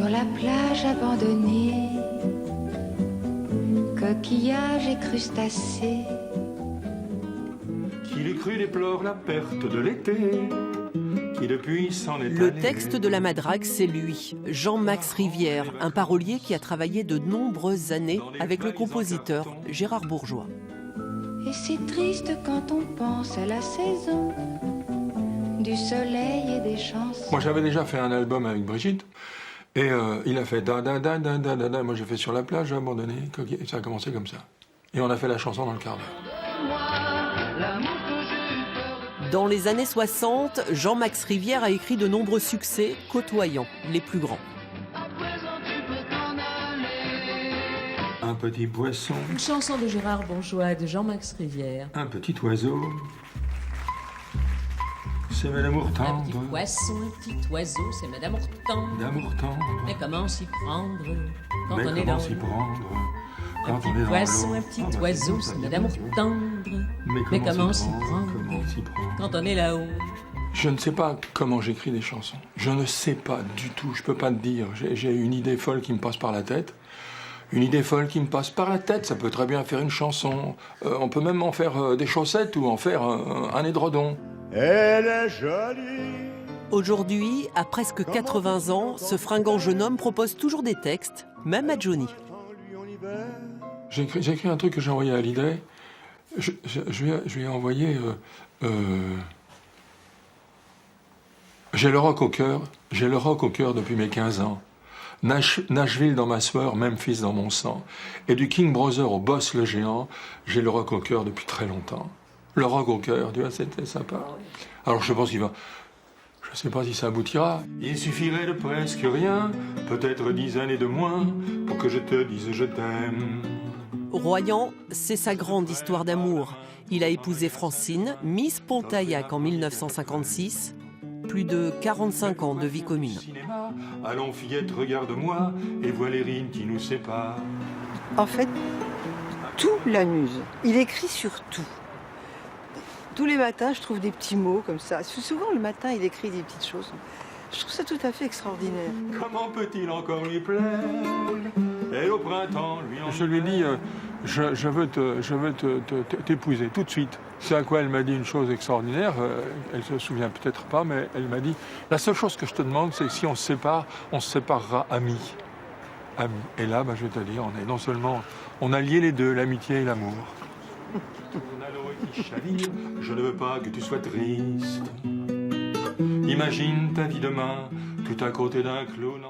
Sur la plage abandonnée, coquillages et crustacés. Qui l'eût cru déplore la perte de l'été, qui depuis s'en est Le allé. texte de La Madrague, c'est lui, Jean-Max Rivière, un parolier qui a travaillé de nombreuses années avec le compositeur Gérard Bourgeois. Et c'est triste quand on pense à la saison du soleil et des chansons. Moi, j'avais déjà fait un album avec Brigitte, et il a fait da da da da da da da. Moi, j'ai fait Sur la plage abandonnée, et ça a commencé comme ça. Et on a fait la chanson dans le quart d'heure. Dans les années 60, Jean-Max Rivière a écrit de nombreux succès côtoyant les plus grands. Un petit poisson, Une chanson de Gérard Bourgeois et de Jean-Max Rivière. un petit oiseau, c'est mon amour Un tendre, petit poisson, un petit oiseau, c'est Madame Hortendre. d'amour tendre. Mais comment s'y prendre quand Mais on est comment dans s'y prendre Un quand petit on est dans poisson, l'eau? un petit Ah, bah, oiseau, ça c'est dit Madame bien. Hortendre. Mais comment s'y prendre Comment s'y prendre quand on est là-haut? Je ne sais pas comment j'écris des chansons. Je ne sais pas du tout. Je peux pas te dire. J'ai une idée folle qui me passe par la tête. Une idée folle qui me passe par la tête. Ça peut très bien faire une chanson. On peut même en faire des chaussettes ou en faire un édredon. Elle est jolie. Aujourd'hui, à presque 80 ans, ce fringant jeune homme propose toujours des textes, même à Johnny. J'ai écrit un truc que j'ai envoyé à Hallyday. Je lui ai envoyé... j'ai le rock au cœur. J'ai le rock au cœur depuis mes 15 ans. Nashville dans ma sueur, Memphis dans mon sang. Et du King Brother au Boss le géant, j'ai le rock au cœur depuis très longtemps. Le rock au cœur, tu vois, c'était sympa. Alors je pense qu'il va... Je ne sais pas si ça aboutira. Il suffirait de presque rien, peut-être 10 années de moins, pour que je te dise je t'aime. Royan, c'est sa grande histoire d'amour. Il a épousé Francine, Miss Pontaillac en 1956. Plus de 45 ans de vie commune. Cinéma, allons fillette, regarde-moi, et vois les rimes qui nous séparent. En fait, tout l'amuse. Il écrit sur tout. Tous les matins, je trouve des petits mots comme ça. Souvent, le matin, il écrit des petites choses. Je trouve ça tout à fait extraordinaire. Comment peut-il encore lui plaire? Et au printemps, lui en Je lui ai dit, je veux t'épouser tout de suite. C'est à quoi elle m'a dit une chose extraordinaire. Elle se souvient peut-être pas, mais elle m'a dit, la seule chose que je te demande, c'est que si on se sépare, on se séparera amis. Amis. Et là, je vais te dire, on est non seulement, on a lié les deux, l'amitié et l'amour. Je ne veux pas que tu sois triste. Imagine ta vie demain, tout à côté d'un clown.